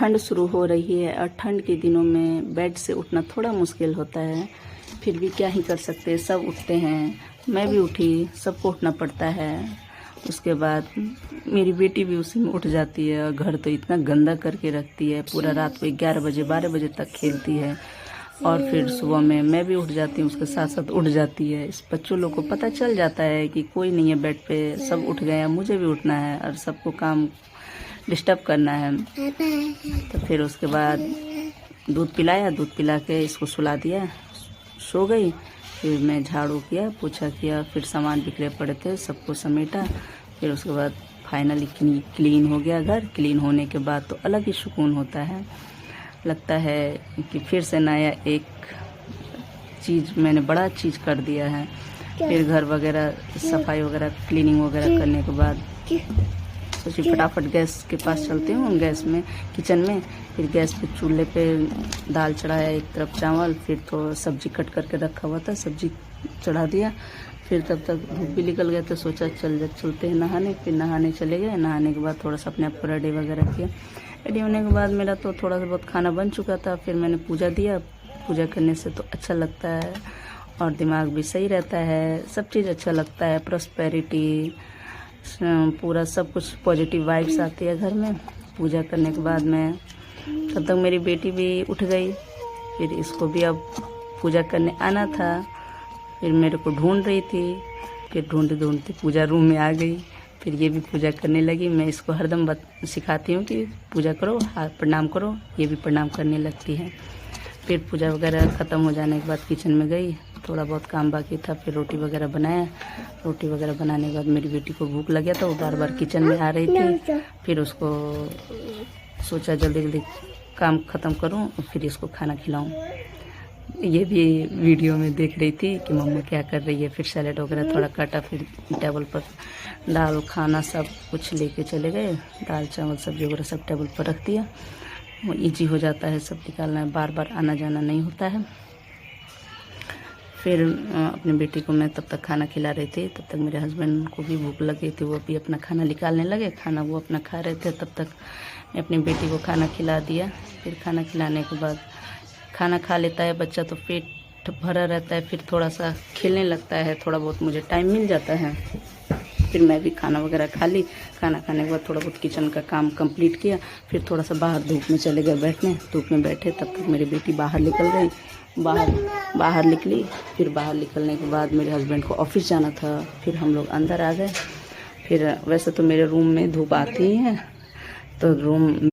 ठंड शुरू हो रही है और ठंड के दिनों में बेड से उठना थोड़ा मुश्किल होता है, फिर भी क्या ही कर सकते हैं, सब उठते हैं, मैं भी उठी, सबको उठना पड़ता है। उसके बाद मेरी बेटी भी उसी में उठ जाती है और घर तो इतना गंदा करके रखती है, पूरा रात को 11 बजे 12 बजे तक खेलती है और फिर सुबह में मैं भी उठ जाती हूँ, उसके साथ साथ उठ जाती है। इस बच्चों लोग को पता चल जाता है कि कोई नहीं है बेड पे, सब उठ गए हैं, मुझे भी उठना है और सबको काम डिस्टर्ब करना है। तो फिर उसके बाद दूध पिलाया, दूध पिला के इसको सुला दिया, सो गई। फिर मैं झाड़ू किया, पोछा किया, फिर सामान बिखरे पड़े थे सबको समेटा। फिर उसके बाद फाइनली क्लीन हो गया घर। क्लीन होने के बाद तो अलग ही सुकून होता है, लगता है कि फिर से नया एक चीज़ मैंने बड़ा चीज़ कर दिया है। फिर घर वगैरह सफाई वगैरह क्लीनिंग वगैरह करने के बाद सोची फटाफट गैस के पास चलती हूँ, गैस में किचन में। फिर गैस पे चूल्हे पे दाल चढ़ाया, एक तरफ चावल, फिर तो सब्जी कट करके रखा हुआ था, सब्जी चढ़ा दिया। फिर तब तक धूप भी निकल गया तो सोचा चलते हैं नहाने। फिर नहाने चले गए। नहाने के बाद थोड़ा सा अपने आप को रेडी वगैरह किया। रेडी होने के बाद मेरा तो थोड़ा सा बहुत खाना बन चुका था। फिर मैंने पूजा दिया। पूजा करने से तो अच्छा लगता है और दिमाग भी सही रहता है, सब चीज़ अच्छा लगता है, प्रॉस्पेरिटी पूरा सब कुछ पॉजिटिव वाइब्स आती है घर में। पूजा करने के बाद में तब तक मेरी बेटी भी उठ गई। फिर इसको भी अब पूजा करने आना था। फिर मेरे को ढूंढ रही थी, फिर ढूंढते ढूंढते पूजा रूम में आ गई। फिर ये भी पूजा करने लगी। मैं इसको हरदम सिखाती हूँ कि पूजा करो, हाथ प्रणाम करो, ये भी प्रणाम करने लगती है। फिर पूजा वगैरह ख़त्म हो जाने के बाद किचन में गई, थोड़ा बहुत काम बाकी था। फिर रोटी वगैरह बनाया। रोटी वगैरह बनाने के बाद मेरी बेटी को भूख लग गया था, वो बार बार किचन में आ रही थी। फिर उसको सोचा जल्दी जल्दी काम ख़त्म करूं और फिर इसको खाना खिलाऊं। ये भी वीडियो में देख रही थी कि मम्मा क्या कर रही है। फिर सैलेड वगैरह थोड़ा काटा, फिर टेबल पर दाल खाना सब कुछ लेके चले गए। दाल चावल सब्जी वगैरह सब टेबल पर रख दिया। वो ईजी हो जाता है, सब निकालना है, बार बार आना जाना नहीं होता है। फिर अपनी बेटी को मैं तब तक खाना खिला रही थी। तब तक मेरे हस्बैंड को भी भूख लग गई थी, वो भी अपना खाना निकालने लगे। खाना वो अपना खा रहे थे, तब तक मैं अपनी बेटी को खाना खिला दिया। फिर खाना खिलाने के बाद खाना खा लेता है बच्चा तो पेट भरा रहता है, फिर थोड़ा सा खेलने लगता है, थोड़ा बहुत मुझे टाइम मिल जाता है। फिर मैं भी खाना वगैरह खा ली। खाना खाने के बाद थोड़ा बहुत किचन का काम कंप्लीट किया। फिर थोड़ा सा बाहर धूप में चले गए बैठने। धूप में बैठे तब तक मेरी बेटी बाहर निकल गई। बाहर निकली। फिर बाहर निकलने के बाद मेरे हस्बैंड को ऑफिस जाना था। फिर हम लोग अंदर आ गए। फिर वैसे तो मेरे रूम में धूप आती ही है, तो रूम